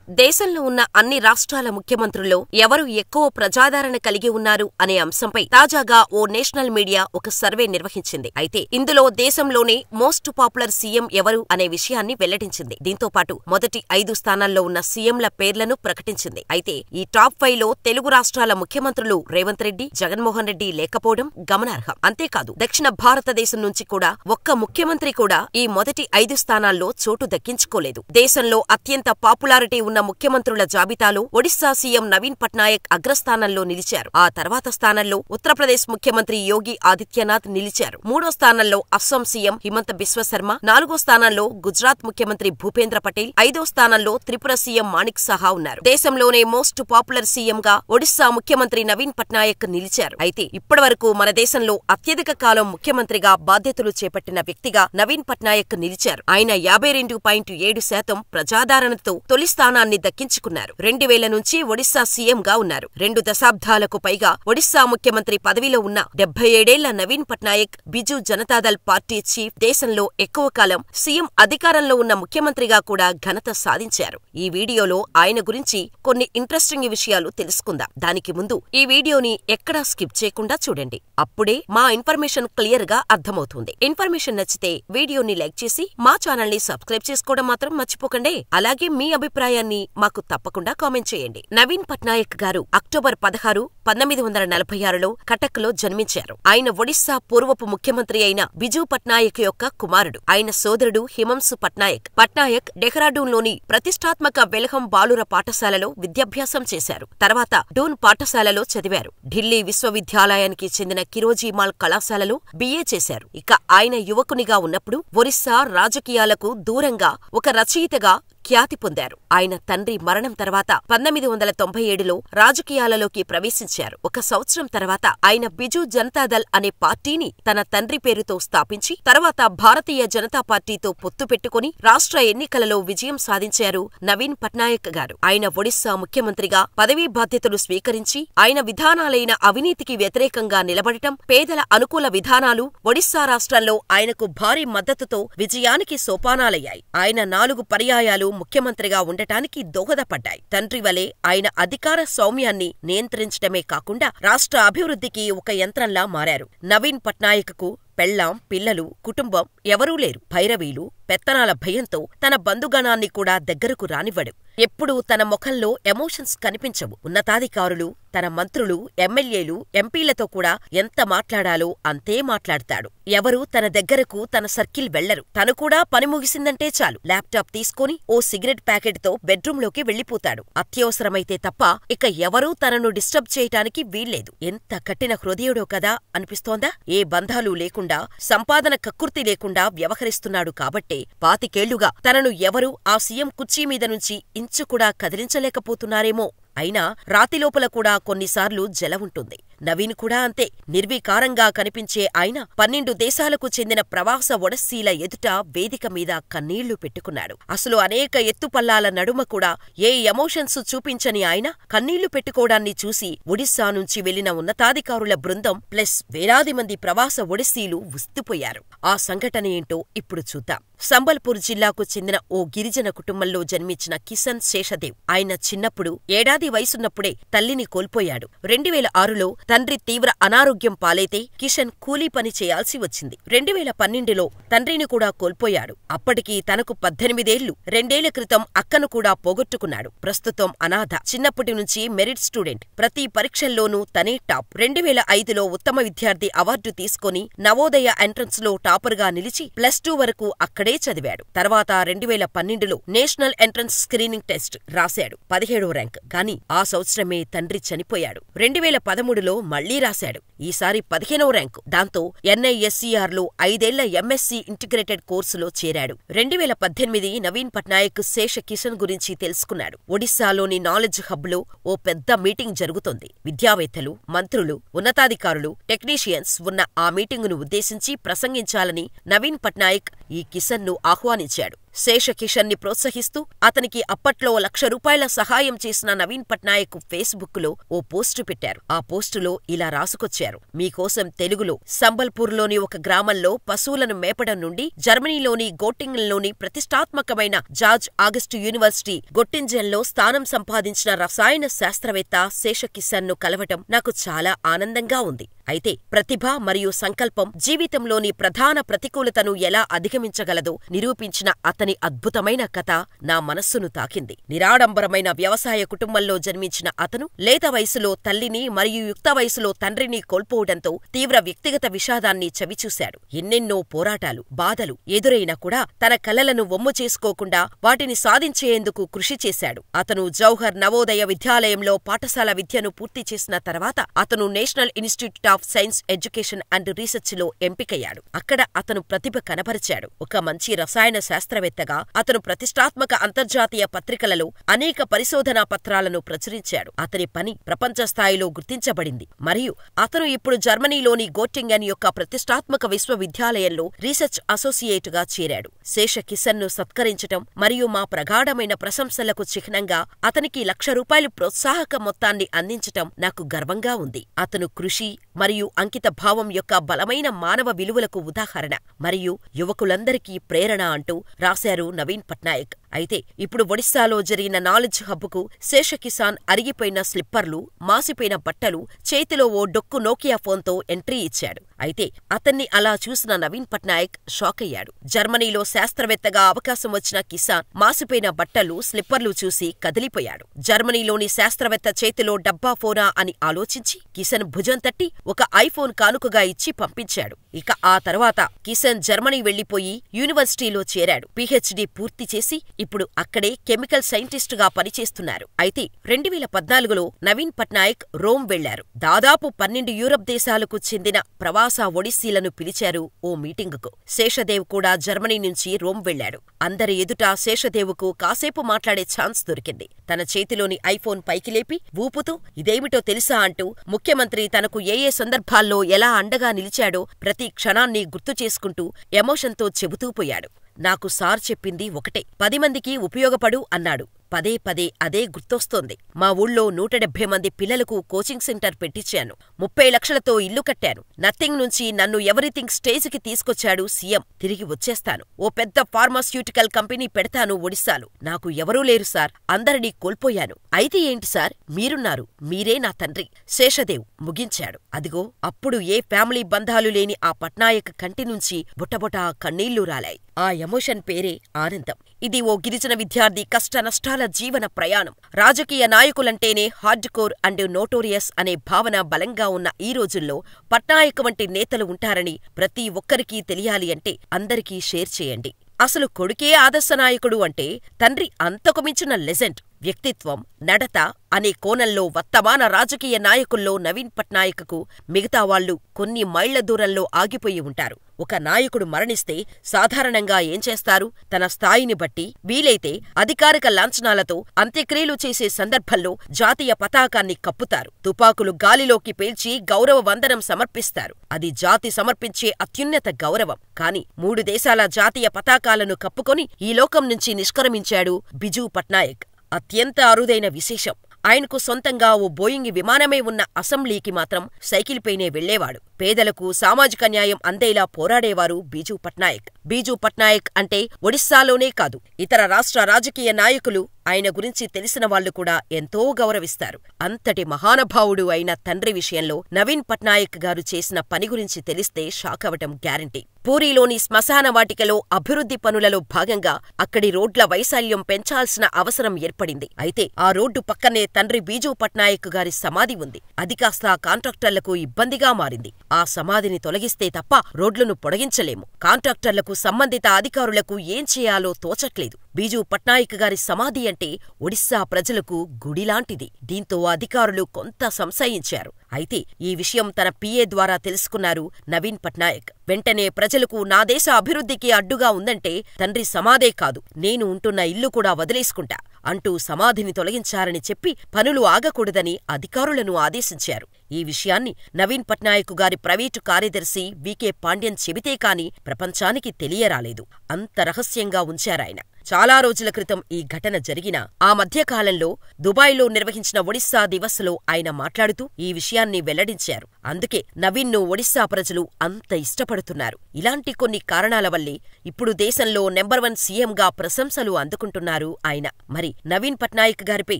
దేశంలో ఉన్న అన్ని రాష్ట్రాల ముఖ్యమంత్రుల్లో ఎవరు ఎక్కువ ప్రజాదరణ కలిగి ఉన్నారు అనే అంశంపై తాజాగా ఓ నేషనల్ మీడియా ఒక సర్వే నిర్వహించింది. అయితే ఇందులో దేశంలోనే మోస్ట్ పాపులర్ సీఎం ఎవరు అనే విషయాన్ని వెల్లడించింది. దీంతో పాటు మొదటి 5 స్థానాల్లో ఉన్న సీఎంల పేర్లను ప్రకటించింది. అయితే ఈ టాప్ 5లో తెలుగు రాష్ట్రాల ముఖ్యమంత్రులు రేవంత్ రెడ్డి, జగన్మోహన్ రెడ్డి లేకపోవడం గమనార్హం. అంతేకాదు దక్షిణ భారతదేశం నుంచి కూడా ఒక్క ముఖ్యమంత్రి కూడా ఈ మొదటి 5 స్థానాల్లో చోటు దక్కించుకోలేదు. దేశంలో అత్యంత పాపులారిటీ ఉన్న ముఖ్యమంత్రుల జాబితాలో ఒడిశా సీఎం నవీన్ పట్నాయక్ అగ్రస్థానంలో నిలిచారు. ఆ తర్వాత స్థానంలో ఉత్తరప్రదేశ్ ముఖ్యమంత్రి యోగి ఆదిత్యనాథ్ నిలిచారు. 3వ స్థానంలో అస్సాం సీఎం హిమంత బిశ్వ శర్మ, 4వ స్థానంలో గుజరాత్ ముఖ్యమంత్రి భూపేంద్ర పటేల్, 5వ స్థానంలో త్రిపుర సీఎం మాణిక్ సహా ఉన్నారు. దేశంలోనే మోస్ట్ పాపులర్ సీఎంగా ఒడిశా ముఖ్యమంత్రి నవీన్ పట్నాయక్ నిలిచారు. అయితే ఇప్పటివరకు మన దేశంలో అత్యధిక కాలం ముఖ్యమంత్రిగా బాధ్యతలు చేపట్టిన వ్యక్తిగా నవీన్ పట్నాయక్ నిలిచారు. ఆయన 52.7% ప్రజాదరణతో తొలి స్థానాన్ని దక్కించుకున్నారు. 2000 నుంచి ఒడిశా సీఎంగా ఉన్నారు. 2 దశాబ్దాలకు పైగా ఒడిశా ముఖ్యమంత్రి పదవిలో ఉన్న 77 ఏళ్ల నవీన్ పట్నాయక్ బిజు జనతాదళ్ పార్టీ చీఫ్, దేశంలో ఎక్కువ కాలం సీఎం అధికారంలో ఉన్న ముఖ్యమంత్రిగా కూడా ఘనత సాధించారు. ఈ వీడియోలో ఆయన గురించి కొన్ని ఇంట్రెస్టింగ్ విషయాలు తెలుసుకుందాం. దానికి ముందు ఈ వీడియోని ఎక్కడా స్కిప్ చేయకుండా చూడండి. అప్పుడే మా ఇన్ఫర్మేషన్ క్లియర్ గా అర్థమవుతుంది. ఇన్ఫర్మేషన్ నచ్చితే వీడియోని లైక్ చేసి మా ఛానల్ ని సబ్స్క్రైబ్ చేసుకోవడం మాత్రం మర్చిపోకండి. అలాగే మీ అభిప్రాయాన్ని మాకు తప్పకుండా కామెంట్ చేయండి. నవీన్ పట్నాయక్ గారు అక్టోబర్ 16, 1946లో కటక్లో జన్మించారు. ఆయన ఒడిశా పూర్వపు ముఖ్యమంత్రి అయిన బిజు పట్నాయక్ యొక్క కుమారుడు. ఆయన సోదరుడు హిమంశు పట్నాయక్. పట్నాయక్ డెహ్రాడూన్లోని ప్రతిష్టాత్మక వెల్హం బాలుర పాఠశాలలో విద్యాభ్యాసం చేశారు. తర్వాత డూన్ పాఠశాలలో చదివారు. ఢిల్లీ విశ్వవిద్యాలయానికి చెందిన కిరోజీమాల్ కళాశాలలో BA చేశారు. ఇక ఆయన యువకునిగా ఉన్నప్పుడు ఒరిస్సా రాజకీయాలకు దూరంగా ఒక రచయితగా ఖ్యాతి పొందారు. ఆయన తండ్రి మరణం తర్వాత 1997లో రాజకీయాలలోకి ప్రవేశించారు. 1 సంవత్సరం తర్వాత ఆయన బిజు జనతాదళ్ అనే పార్టీని తన తండ్రి పేరుతో స్థాపించి తర్వాత భారతీయ జనతా పార్టీతో పొత్తు పెట్టుకుని రాష్ట్ర ఎన్నికలలో విజయం సాధించారు నవీన్ పట్నాయక్ గారు. ఆయన ఒడిశా ముఖ్యమంత్రిగా పదవీ బాధ్యతలు స్వీకరించి ఆయన విధానాలైన అవినీతికి వ్యతిరేకంగా నిలబడటం, పేదల అనుకూల విధానాలు ఒడిశా రాష్ట్రంలో ఆయనకు భారీ మద్దతుతో విజయానికి సోపానాలయ్యాయి. ఆయన 4 పర్యాయాలు ముఖ్యమంత్రిగా ఉండటానికి దోహదపడ్డాయి. తండ్రి వలె ఆయన అధికార సౌమ్యాన్ని నియంత్రించడమే కాకుండా రాష్ట్ర అభివృద్ధికి ఒక యంత్రంలా మారారు. నవీన్ పట్నాయక్కు పెళ్లాం, పిల్లలు, కుటుంబం ఎవరూ లేరు. భైరవీలు, పెత్తనాల భయంతో తన బంధుగణాన్ని కూడా దగ్గరకు రానివ్వడు. ఎప్పుడూ తన ముఖంలో ఎమోషన్స్ కనిపించవు. ఉన్నతాధికారులు, తన మంత్రులు, ఎమ్మెల్యేలు, ఎంపీలతో కూడా ఎంత మాట్లాడాలో అంతే మాట్లాడతాడు. ఎవరూ తన దగ్గరకు తన సర్కిల్ వెళ్లరు. తను కూడా పని ముగిసిందంటే చాలు ల్యాప్టాప్ తీసుకుని ఓ సిగరెట్ ప్యాకెట్తో బెడ్రూంలోకి వెళ్లిపోతాడు. అత్యవసరమైతే తప్ప ఇక ఎవరూ తనను డిస్టర్బ్ చేయటానికి వీల్లేదు. ఎంత కఠిన హృదయుడో కదా అనిపిస్తోందా? ఏ బంధాలు లేకుండా, సంపాదన కక్కుర్తి లేకుండా వ్యవహరిస్తున్నాడు కాబట్టే 25 ఏళ్లుగా తనను ఎవరూ ఆ సీఎం కుర్చీ మీద నుంచి ఇంచు కూడా కదిలించలేకపోతున్నారేమో. అయినా రాతిలోపల కూడా కొన్నిసార్లు జల ఉంటుంది. నవీన్ కూడా అంతే. నిర్వికారంగా కనిపించే ఆయన 12 దేశాలకు చెందిన ప్రవాస ఒడస్సీల ఎదుట వేదిక మీద కన్నీళ్లు పెట్టుకున్నాడు. అసలు అనేక ఎత్తుపల్లాల నడుమ కూడా ఏ ఎమోషన్స్ చూపించని ఆయన కన్నీళ్లు పెట్టుకోవడాన్ని చూసి ఒడిశా నుంచి వెళ్లిన ఉన్నతాధికారుల బృందం ప్లస్ వేలాది మంది ప్రవాస ఒడిస్సీలు ఉస్తిపోయారు. ఆ సంఘటన ఏంటో ఇప్పుడు చూద్దాం. సంబల్పూర్ జిల్లాకు చెందిన ఓ గిరిజన కుటుంబంలో జన్మించిన కిషన్ శేషదేవ్. ఆయన చిన్నప్పుడు ఏడాది వయసున్నప్పుడే తల్లిని కోల్పోయాడు. 2006లో తండ్రి తీవ్ర అనారోగ్యం పాలైతే కిషన్ కూలీ పని చేయాల్సి వచ్చింది. 2012లో తండ్రిని కూడా కోల్పోయాడు. అప్పటికి తనకు 18 ఏళ్లు. 2 ఏళ్ల క్రితం అక్కను కూడా పోగొట్టుకున్నాడు. ప్రస్తుతం అనాథ. చిన్నప్పటి నుంచి మెరిట్ స్టూడెంట్. ప్రతి పరీక్షల్లోనూ తనే టాప్. 2005లో ఉత్తమ విద్యార్థి అవార్డు తీసుకుని నవోదయ ఎంట్రన్స్ లో టాపర్గా నిలిచి +2 వరకు అక్కడే చదివాడు. తర్వాత 2012లో నేషనల్ ఎంట్రన్స్ స్క్రీనింగ్ టెస్ట్ రాశాడు. 17వ ర్యాంక్. కానీ ఆ సంవత్సరమే తండ్రి చనిపోయాడు. 2013లో మళ్లీ రాశాడు. ఈసారి 15వ ర్యాంకు. దాంతో NISERలో 5 ఏళ్ల MSc ఇంటిగ్రేటెడ్ కోర్సులో చేరాడు. 2018 నవీన్ పట్నాయక్ శేష కిషన్ గురించి తెలుసుకున్నాడు. ఒడిశాలోని నాలెడ్జ్ హబ్లో ఓ పెద్ద మీటింగ్ జరుగుతోంది. విద్యావేత్తలు, మంత్రులు, ఉన్నతాధికారులు, టెక్నీషియన్స్ ఉన్న ఆ మీటింగును ఉద్దేశించి ప్రసంగించాలని నవీన్ పట్నాయక్ ఈ కిషన్ ను ఆహ్వానించాడు. శేషకిషన్ని ప్రోత్సహిస్తూ అతనికి అప్పట్లో ₹1,00,000 సహాయం చేసిన నవీన్ పట్నాయక్ ఫేస్బుక్లో ఓ పోస్టు పెట్టారు. ఆ పోస్టులో ఇలా రాసుకొచ్చారు: మీకోసం తెలుగులో సంబల్పూర్లోని ఒక గ్రామంలో పశువులను మేపడం నుండి జర్మనీలోని గోటింగన్లోని ప్రతిష్టాత్మకమైన జార్జ్ ఆగస్టు యూనివర్సిటీ గొట్టింజన్లో స్థానం సంపాదించిన రసాయన శాస్త్రవేత్త శేషకిషన్ను కలవటం నాకు చాలా ఆనందంగా ఉంది. అయితే ప్రతిభ మరియు సంకల్పం జీవితంలోని ప్రధాన ప్రతికూలతను ఎలా అధిగమించగలదో నిరూపించిన అతని అద్భుతమైన కథ నా మనస్సును తాకింది. నిరాడంబరమైన వ్యవసాయ కుటుంబంలో జన్మించిన అతను లేత వయసులో తల్లిని మరియు యుక్త వయసులో తండ్రిని కోల్పోవడంతో తీవ్ర వ్యక్తిగత విషాదాన్ని చవిచూశాడు. ఎన్నెన్నో పోరాటాలు, బాధలు ఎదురైనా కూడా తన కలలను వమ్ము చేసుకోకుండా వాటిని సాధించేందుకు కృషి చేశాడు. అతను జౌహర్ నవోదయ విద్యాలయంలో పాఠశాల విద్యను పూర్తి చేసిన తర్వాత అతను national institute of science education and research లో ఎంపికయ్యాడు. అక్కడ అతను ప్రతిభ కనబరిచాడు. ఒక మంచి రసాయన శాస్త్రవేత్తగా అతను ప్రతిష్టాత్మక అంతర్జాతీయ పత్రికలలో అనేక పరిశోధనా పత్రాలను ప్రచురించాడు. అతని పని ప్రపంచ స్థాయిలో గుర్తించబడింది మరియు అతను ఇప్పుడు జర్మనీలోని గోటింగన్ యొక్క ప్రతిష్టాత్మక విశ్వవిద్యాలయంలో రీసెర్చ్ అసోసియేటుగా చేరాడు. శేషకిషన్ను సత్కరించటం మరియు మా ప్రగాఢమైన ప్రశంసలకు చిహ్నంగా అతనికి ₹1,00,000 ప్రోత్సాహక మొత్తాన్ని అందించటం నాకు గర్వంగా ఉంది. అతను కృషి మరియు అంకిత భావం యొక్క బలమైన మానవ విలువలకు ఉదాహరణ మరియు యువకులందరికీ ప్రేరణ అంటూ రాశారు నవీన్ పట్నాయక్. అయితే ఇప్పుడు ఒడిశాలో జరిగిన నాలెడ్జ్ హబ్కు శేషకిషాన్ అరిగిపోయిన స్లిప్పర్లు, మాసిపోయిన బట్టలు, చేతిలో ఓ డొక్కు నోకియా ఫోన్తో ఎంట్రీ ఇచ్చాడు. అయితే అతన్ని అలా చూసిన నవీన్ పట్నాయక్ షాకయ్యాడు. జర్మనీలో శాస్త్రవేత్తగా అవకాశం వచ్చిన కిసాన్ మాసిపోయిన బట్టలు, స్లిప్పర్లు చూసి కదిలిపోయాడు. జర్మనీలోని శాస్త్రవేత్త చేతిలో డబ్బా ఫోనా అని ఆలోచించి కిషన్ భుజం తట్టి ఒక ఐఫోన్ కానుకగా ఇచ్చి పంపించాడు. ఇక ఆ తర్వాత కిషన్ జర్మనీ వెళ్లిపోయి యూనివర్సిటీలో చేరాడు. పీహెచ్డీ పూర్తి చేసి ఇప్పుడు అక్కడే కెమికల్ సైంటిస్టుగా పనిచేస్తున్నారు. అయితే 2014లో నవీన్ పట్నాయక్ రోమ్ వెళ్లారు. దాదాపు 12 యూరప్ దేశాలకు చెందిన ప్రవాస ఒడిస్సీలను పిలిచారు ఓ మీటింగుకు. శేషదేవ్ కూడా జర్మనీ నుంచి రోమ్ వెళ్లాడు. అందరి ఎదుట శేషదేవుకు కాసేపు మాట్లాడే ఛాన్స్ దొరికింది. తన చేతిలోని ఐఫోన్ పైకి లేపి ఊపుతూ ఇదేమిటో తెలుసా అంటూ ముఖ్యమంత్రి తనకు ఏ సందర్భాల్లో ఎలా అండగా నిలిచాడో ప్రతి క్షణాన్ని గుర్తు చేసుకుంటూ ఎమోషన్తో చెబుతూ పోయాడు. నాకు సార్ చెప్పింది ఒకటే, 10 మందికి ఉపయోగపడు అన్నాడు. పదే పదే అదే గుర్తొస్తోంది. మా ఊళ్ళో 170 మంది పిల్లలకు కోచింగ్ సెంటర్ పెట్టించాను. 30 లక్షలతో ఇల్లు కట్టాను. నథింగ్ నుంచి నన్ను ఎవరీథింగ్ స్టేజ్కి తీసుకొచ్చాడు సీఎం. తిరిగి వచ్చేస్తాను. ఓ పెద్ద ఫార్మాస్యూటికల్ కంపెనీ పెడతాను ఒడిశాలో. నాకు ఎవరూ లేరు సార్. అందరినీ కోల్పోయాను. అయితే ఏంటి సార్, మీరున్నారు. మీరే నా తండ్రి. శేషదేవ్ ముగించాడు. అదిగో అప్పుడు ఏ ఫ్యామిలీ బంధాలు లేని ఆ పట్నాయక్ కంటి నుంచి బుటబుటా కన్నీళ్లు రాలాయి. ఆ ఎమోషన్ పేరే ఆనందం. ఇది ఓ గిరిజన విద్యార్థి కష్ట నష్టాల జీవన ప్రయాణం. రాజకీయ నాయకులంటేనే హార్డ్ కోర్ అండ్ నోటోరియస్ అనే భావన బలంగా ఉన్న ఈ రోజుల్లో పట్నాయక్ వంటి నేతలు ఉంటారని ప్రతి ఒక్కరికీ తెలియాలి అంటే అందరికీ షేర్ చేయండి. అసలు కొడుకే ఆదర్శ నాయకుడు అంటే తండ్రి అంతకు మించిన లెజెండ్. వ్యక్తిత్వం, నడత అనే కోణంలో వర్తమాన రాజకీయ నాయకుల్లో నవీన్ పట్నాయక్కు మిగతా వాళ్లు కొన్ని మైళ్ల దూరంలో ఆగిపోయి ఉంటారు. ఒక నాయకుడు మరణిస్తే సాధారణంగా ఏం చేస్తారు? తన స్థాయిని బట్టి వీలైతే అధికారిక లాంఛనాలతో అంత్యక్రియలు చేసే సందర్భంలో జాతీయ పతాకాన్ని కప్పుతారు. తుపాకులు గాలిలోకి పేల్చి గౌరవ వందనం సమర్పిస్తారు. అది జాతి సమర్పించే అత్యున్నత గౌరవం. కాని 3 దేశాల జాతీయ పతాకాలను కప్పుకొని ఈ లోకం నుంచి నిష్క్రమించాడు బిజూ పట్నాయక్. అత్యంత అరుదైన విశేషం, ఆయనకు సొంతంగా ఓ బోయింగ్ విమానమే ఉన్న అసెంబ్లీకి మాత్రం సైకిల్పైనే వెళ్లేవాడు. పేదలకు సామాజిక న్యాయం అందేలా పోరాడేవారు బిజూ పట్నాయక్. బిజూ పట్నాయక్ అంటే ఒడిశాలోనే కాదు, ఇతర రాష్ట్ర రాజకీయ నాయకులు ఆయన గురించి తెలిసిన వాళ్లు కూడా ఎంతో గౌరవిస్తారు. అంతటి మహానుభావుడు అయిన తండ్రి విషయంలో నవీన్ పట్నాయక్ గారు చేసిన పని గురించి తెలిస్తే షాక్ అవటం గ్యారంటీ. పూరీలోని శ్మశాన వాటికలో అభివృద్ధి పనులలో భాగంగా అక్కడి రోడ్ల వైశాల్యం పెంచాల్సిన అవసరం ఏర్పడింది. అయితే ఆ రోడ్డు పక్కనే తండ్రి బిజూ పట్నాయక్ గారి సమాధి ఉంది. అది కాస్త కాంట్రాక్టర్లకు ఇబ్బందిగా మారింది. ఆ సమాధిని తొలగిస్తే తప్ప రోడ్లను పొడిగించలేము. కాంట్రాక్టర్లకు, సంబంధిత అధికారులకు ఏం చేయాలో తోచట్లేదు. బిజూ పట్నాయక్ గారి సమాధి అంటే ఒడిశా ప్రజలకు గుడిలాంటిది. దీంతో అధికారులు కొంత సంశయించారు. అయితే ఈ విషయం తన పిఏ ద్వారా తెలుసుకున్నారు నవీన్ పట్నాయక్. వెంటనే ప్రజలకు నా దేశ అభివృద్ధికి అడ్డుగా ఉందంటే తండ్రి సమాధే కాదు, నేను ఉంటున్న ఇల్లు కూడా వదిలేసుకుంటా అంటూ సమాధిని తొలగించారని చెప్పి పనులు ఆగకూడదని అధికారులను ఆదేశించారు. ఈ విషయాన్ని నవీన్ పట్నాయక్ గారి ప్రైవేటు కార్యదర్శి వికే పాండ్యన్ చెబితే కాని ప్రపంచానికి తెలియరాలేదు. అంత రహస్యంగా ఉంచారాయన. చాలా రోజుల క్రితం ఈ ఘటన జరిగినా ఆ మధ్యకాలంలో దుబాయ్లో నిర్వహించిన ఒడిశా దివస్లో ఆయన మాట్లాడుతూ ఈ విషయాన్ని వెల్లడించారు. అందుకే నవీన్ను ఒడిశా ప్రజలు అంత ఇష్టపడుతున్నారు. ఇలాంటి కొన్ని కారణాల వల్లే ఇప్పుడు దేశంలో నెంబర్ 1 సీఎంగా ప్రశంసలు అందుకుంటున్నారు ఆయన. మరి నవీన్ పట్నాయక్ గారిపై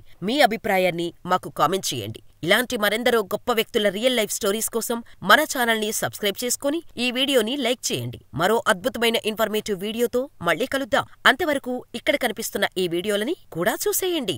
మీ అభిప్రాయాన్ని మాకు కామెంట్ చేయండి. ఇలాంటి మరెందరో గొప్ప వ్యక్తుల రియల్ లైఫ్ స్టోరీస్ కోసం మన ఛానల్ని సబ్స్క్రైబ్ చేసుకుని ఈ వీడియోని లైక్ చేయండి. మరో అద్భుతమైన ఇన్ఫర్మేటివ్ వీడియోతో మళ్ళీ కలుద్దాం. అంతవరకు ఇక్కడ కనిపిస్తున్న ఈ వీడియోలని కూడా చూసేయండి.